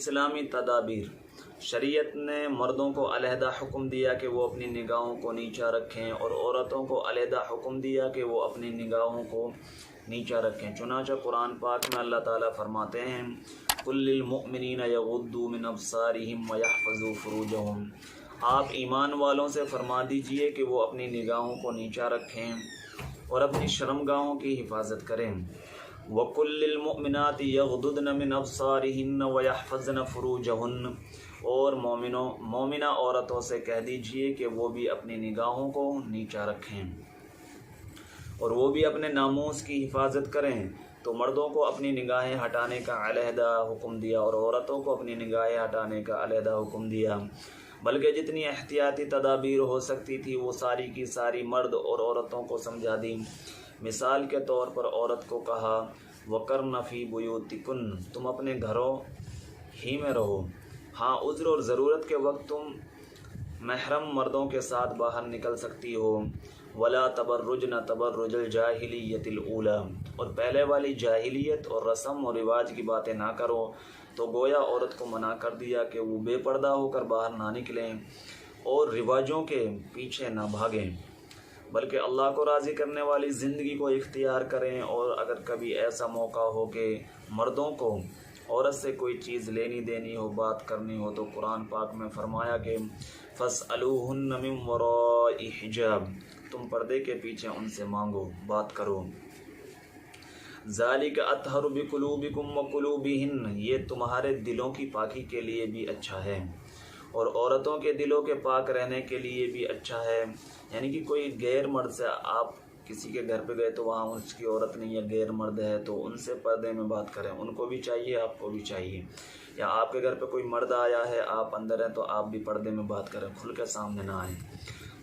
اسلامی تدابیر۔ شریعت نے مردوں کو علیحدہ حکم دیا کہ وہ اپنی نگاہوں کو نیچا رکھیں اور عورتوں کو علیحدہ حکم دیا کہ وہ اپنی نگاہوں کو نیچا رکھیں۔ چنانچہ قرآن پاک میں اللہ تعالیٰ فرماتے ہیں قُل لِّلْمُؤْمِنِينَ يَغُضُّوا مِنْ أَبْصَارِهِمْ وَيَحْفَظُوا فُرُوجَهُمْ، آپ ایمان والوں سے فرما دیجئے کہ وہ اپنی نگاہوں کو نیچا رکھیں اور اپنی شرمگاہوں کی حفاظت کریں۔ وَقُل لِّلْمُؤْمِنَاتِ يَغْضُضْنَ مِنْ أَبْصَارِهِنَّ وَيَحْفَظْنَ فُرُوجَهُنَّ، اور مومنہ عورتوں سے کہہ دیجئے کہ وہ بھی اپنی نگاہوں کو نیچا رکھیں اور وہ بھی اپنے ناموس کی حفاظت کریں۔ تو مردوں کو اپنی نگاہیں ہٹانے کا علیحدہ حکم دیا اور عورتوں کو اپنی نگاہیں ہٹانے کا علیحدہ حکم دیا، بلکہ جتنی احتیاطی تدابیر ہو سکتی تھی وہ ساری کی ساری مرد اور عورتوں کو سمجھا دی۔ مثال کے طور پر عورت کو کہا وَقَرْنَ فِي بُيُوتِكُنَّ، تم اپنے گھروں ہی میں رہو، ہاں عذر اور ضرورت کے وقت تم محرم مردوں کے ساتھ باہر نکل سکتی ہو۔ وَلَا تَبَرُّجْنَ تَبَرُّجَ الْجَاهِلِيَّةِ الْأُولَىٰ، اور پہلے والی جاہلیت اور رسم و رواج کی باتیں نہ کرو۔ تو گویا عورت کو منع کر دیا کہ وہ بے پردہ ہو کر باہر نہ نکلیں اور رواجوں کے پیچھے نہ بھاگیں، بلکہ اللہ کو راضی کرنے والی زندگی کو اختیار کریں۔ اور اگر کبھی ایسا موقع ہو کہ مردوں کو عورت سے کوئی چیز لینی دینی ہو، بات کرنی ہو، تو قرآن پاک میں فرمایا کہ فَاسْأَلُوهُنَّ مِن وَرَاءِ حِجَابٍ، تم پردے کے پیچھے ان سے مانگو، بات کرو۔ ذَلِكَ أَطْهَرُ بِقُلُوبِكُمْ وَقُلُوبِهِنَّ، یہ تمہارے دلوں کی پاکی کے لیے بھی اچھا ہے اور عورتوں کے دلوں کے پاک رہنے کے لیے بھی اچھا ہے۔ یعنی کہ کوئی غیر مرد سے آپ کسی کے گھر پہ گئے تو وہاں اس کی عورت نہیں ہے، غیر مرد ہے، تو ان سے پردے میں بات کریں، ان کو بھی چاہیے، آپ کو بھی چاہیے۔ یا آپ کے گھر پہ کوئی مرد آیا ہے، آپ اندر ہیں، تو آپ بھی پردے میں بات کریں، کھل کے سامنے نہ آئیں۔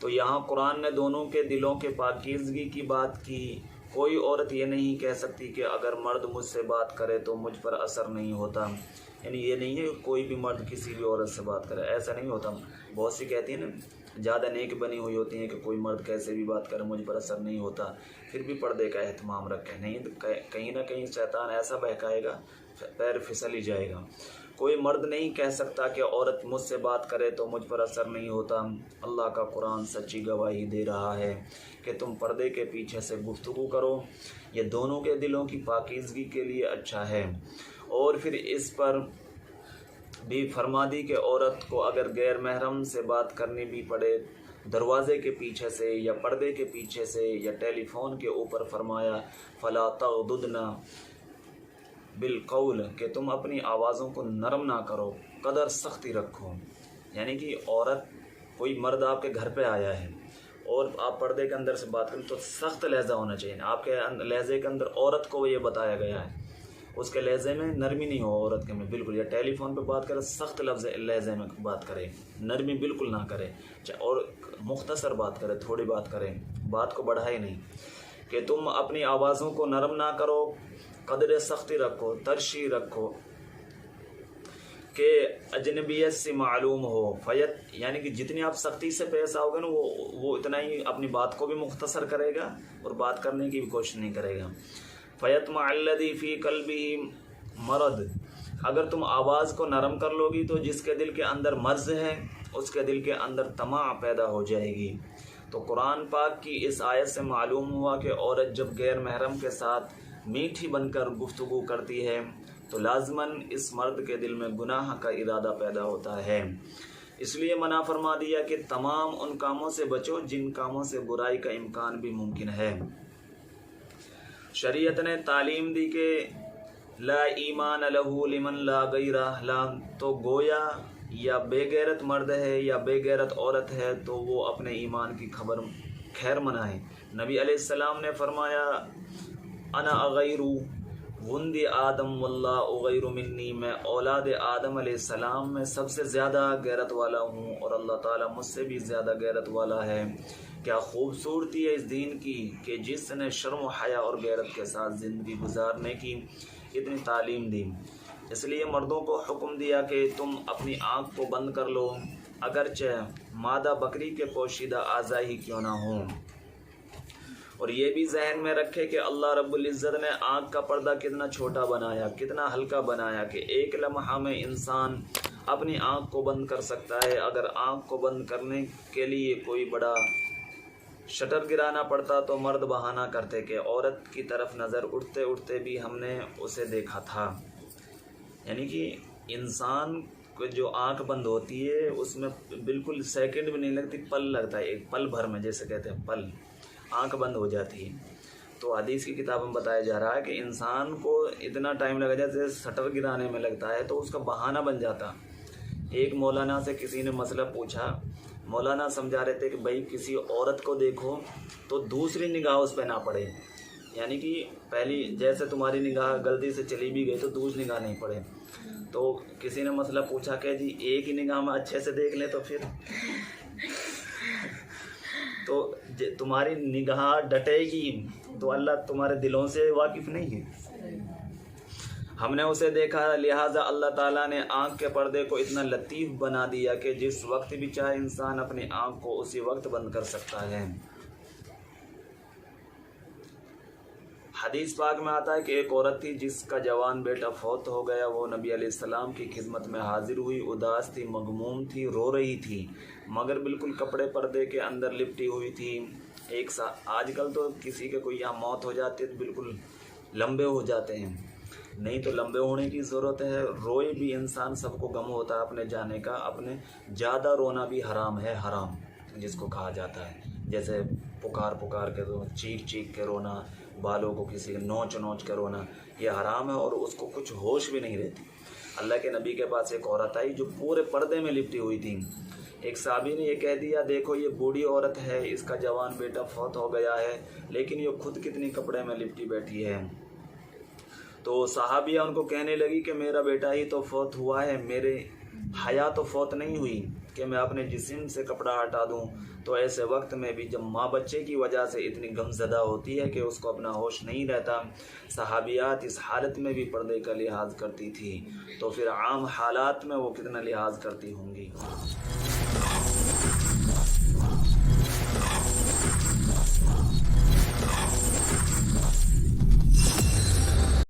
تو یہاں قرآن نے دونوں کے دلوں کے پاکیزگی کی بات کی۔ کوئی عورت یہ نہیں کہہ سکتی کہ اگر مرد مجھ سے بات کرے تو مجھ پر اثر نہیں ہوتا، یعنی یہ نہیں ہے کہ کوئی بھی مرد کسی بھی عورت سے بات کرے، ایسا نہیں ہوتا۔ بہت سی کہتی ہیں نا، زیادہ نیک بنی ہوئی ہوتی ہیں کہ کوئی مرد کیسے بھی بات کرے مجھ پر اثر نہیں ہوتا، پھر بھی پردے کا اہتمام رکھیں، نہیں تو کہیں نہ کہیں شیطان ایسا بہکائے گا، پیر پھسل ہی جائے گا۔ کوئی مرد نہیں کہہ سکتا کہ عورت مجھ سے بات کرے تو مجھ پر اثر نہیں ہوتا۔ اللہ کا قرآن سچی گواہی دے رہا ہے کہ تم پردے کے پیچھے سے گفتگو کرو، یہ دونوں کے دلوں کی پاکیزگی کے لیے اچھا ہے۔ اور پھر اس پر بھی فرما دی کہ عورت کو اگر غیر محرم سے بات کرنی بھی پڑے دروازے کے پیچھے سے یا پردے کے پیچھے سے یا ٹیلی فون کے اوپر، فرمایا فَلَا تَغْضُضْنَ بالقول، کہ تم اپنی آوازوں کو نرم نہ کرو، قدر سختی رکھو۔ یعنی کہ عورت، کوئی مرد آپ کے گھر پہ آیا ہے اور آپ پردے کے اندر سے بات کریں تو سخت لہجہ ہونا چاہیے۔ آپ کے لہجے کے اندر عورت کو یہ بتایا گیا ہے، اس کے لہجے میں نرمی نہیں ہو عورت کے میں بالکل۔ یا ٹیلی فون پہ بات کرے سخت لہجے میں بات کرے، نرمی بالکل نہ کرے، اور مختصر بات کرے، تھوڑی بات کرے، بات کو بڑھائے نہیں۔ کہ تم اپنی آوازوں کو نرم نہ کرو، قدر سختی رکھو، ترشی رکھو، کہ اجنبیت سے معلوم ہو فیت، یعنی کہ جتنی آپ سختی سے پیش آؤ گے نا وہ اتنا ہی اپنی بات کو بھی مختصر کرے گا اور بات کرنے کی بھی کوشش نہیں کرے گا۔ فیطمع الذی فی قلبہ مرض، اگر تم آواز کو نرم کر لو گی تو جس کے دل کے اندر مرض ہے اس کے دل کے اندر طمع پیدا ہو جائے گی۔ تو قرآن پاک کی اس آیت سے معلوم ہوا کہ عورت جب غیر محرم کے ساتھ میٹھی بن کر گفتگو کرتی ہے تو لازماً اس مرد کے دل میں گناہ کا ارادہ پیدا ہوتا ہے، اس لیے منع فرما دیا کہ تمام ان کاموں سے بچو جن کاموں سے برائی کا امکان بھی ممکن ہے۔ شریعت نے تعلیم دی کہ لا ایمان لہ لمن لا غیرہ لا، تو گویا یا بے غیرت مرد ہے یا بے غیرت عورت ہے تو وہ اپنے ایمان کی خیر منائے۔ نبی علیہ السلام نے فرمایا انا اغیر ولد آدم واللہ اغیر منی، میں اولاد آدم علیہ السلام میں سب سے زیادہ غیرت والا ہوں اور اللہ تعالیٰ مجھ سے بھی زیادہ غیرت والا ہے۔ کیا خوبصورتی ہے اس دین کی کہ جس نے شرم و حیا اور غیرت کے ساتھ زندگی گزارنے کی اتنی تعلیم دی۔ اس لیے مردوں کو حکم دیا کہ تم اپنی آنکھ کو بند کر لو، اگرچہ مادہ بکری کے پوشیدہ اعضاء ہی کیوں نہ ہوں۔ اور یہ بھی ذہن میں رکھے کہ اللہ رب العزت نے آنکھ کا پردہ کتنا چھوٹا بنایا، کتنا ہلکا بنایا کہ ایک لمحہ میں انسان اپنی آنکھ کو بند کر سکتا ہے۔ اگر آنکھ کو بند کرنے کے لیے کوئی بڑا شٹر گرانا پڑتا تو مرد بہانہ کرتے کہ عورت کی طرف نظر اٹھتے اٹھتے بھی ہم نے اسے دیکھا تھا۔ یعنی کہ انسان کو جو آنکھ بند ہوتی ہے اس میں بالکل سیکنڈ بھی نہیں لگتی، پل لگتا ہے، ایک پل بھر میں، جیسے کہتے ہیں پل، آنکھ بند ہو جاتی ہے۔ تو حدیث کی کتاب میں بتایا جا رہا ہے کہ انسان کو اتنا ٹائم لگا جیسے شٹر گرانے میں لگتا ہے تو اس کا بہانہ بن جاتا۔ ایک مولانا سے کسی نے مسئلہ پوچھا، مولانا سمجھا رہے تھے کہ بھائی کسی عورت کو دیکھو تو دوسری نگاہ اس پہ نہ پڑے، یعنی کہ پہلی جیسے تمہاری نگاہ غلطی سے چلی بھی گئی تو دوسری نگاہ نہیں پڑے۔ تو کسی نے مسئلہ پوچھا کہ جی ایک ہی نگاہ میں اچھے سے دیکھ لیں تو پھر تو تمہاری نگاہ ڈٹے گی تو اللہ تمہارے دلوں سے واقف نہیں ہے۔ ہم نے اسے دیکھا، لہٰذا اللہ تعالیٰ نے آنکھ کے پردے کو اتنا لطیف بنا دیا کہ جس وقت بھی چاہے انسان اپنی آنکھ کو اسی وقت بند کر سکتا ہے۔ حدیث پاک میں آتا ہے کہ ایک عورت تھی جس کا جوان بیٹا فوت ہو گیا، وہ نبی علیہ السلام کی خدمت میں حاضر ہوئی، اداس تھی، مغموم تھی، رو رہی تھی، مگر بالکل کپڑے پردے کے اندر لپٹی ہوئی تھی۔ آج کل تو کسی کے کوئی یہاں موت ہو جاتی ہے تو بالکل لمبے ہو جاتے ہیں، نہیں تو لمبے ہونے کی ضرورت ہے، روئے بھی انسان، سب کو غم ہوتا ہے اپنے جانے کا، اپنے زیادہ رونا بھی حرام ہے، حرام جس کو کہا جاتا ہے، جیسے پکار کے رو، چیخ چیخ کے رونا، بالوں کو کسی نوچ نوچ کے رونا، یہ حرام ہے اور اس کو کچھ ہوش بھی نہیں رہتی۔ اللہ کے نبی کے پاس ایک عورت آئی جو پورے پردے میں لپٹی ہوئی تھی۔ ایک صحابی نے یہ کہہ دیا، دیکھو یہ بوڑھی عورت ہے، اس کا جوان بیٹا فوت ہو گیا ہے، لیکن یہ خود کتنی کپڑے میں لپٹی بیٹھی ہے۔ تو صحابیہ ان کو کہنے لگی کہ میرا بیٹا ہی تو فوت ہوا ہے، میرے حیا تو فوت نہیں ہوئی کہ میں اپنے جسم سے کپڑا ہٹا دوں۔ تو ایسے وقت میں بھی جب ماں بچے کی وجہ سے اتنی غمزدہ ہوتی ہے کہ اس کو اپنا ہوش نہیں رہتا، صحابیات اس حالت میں بھی پردے کا لحاظ کرتی تھی، تو پھر عام حالات میں وہ کتنا لحاظ کرتی ہوں گی۔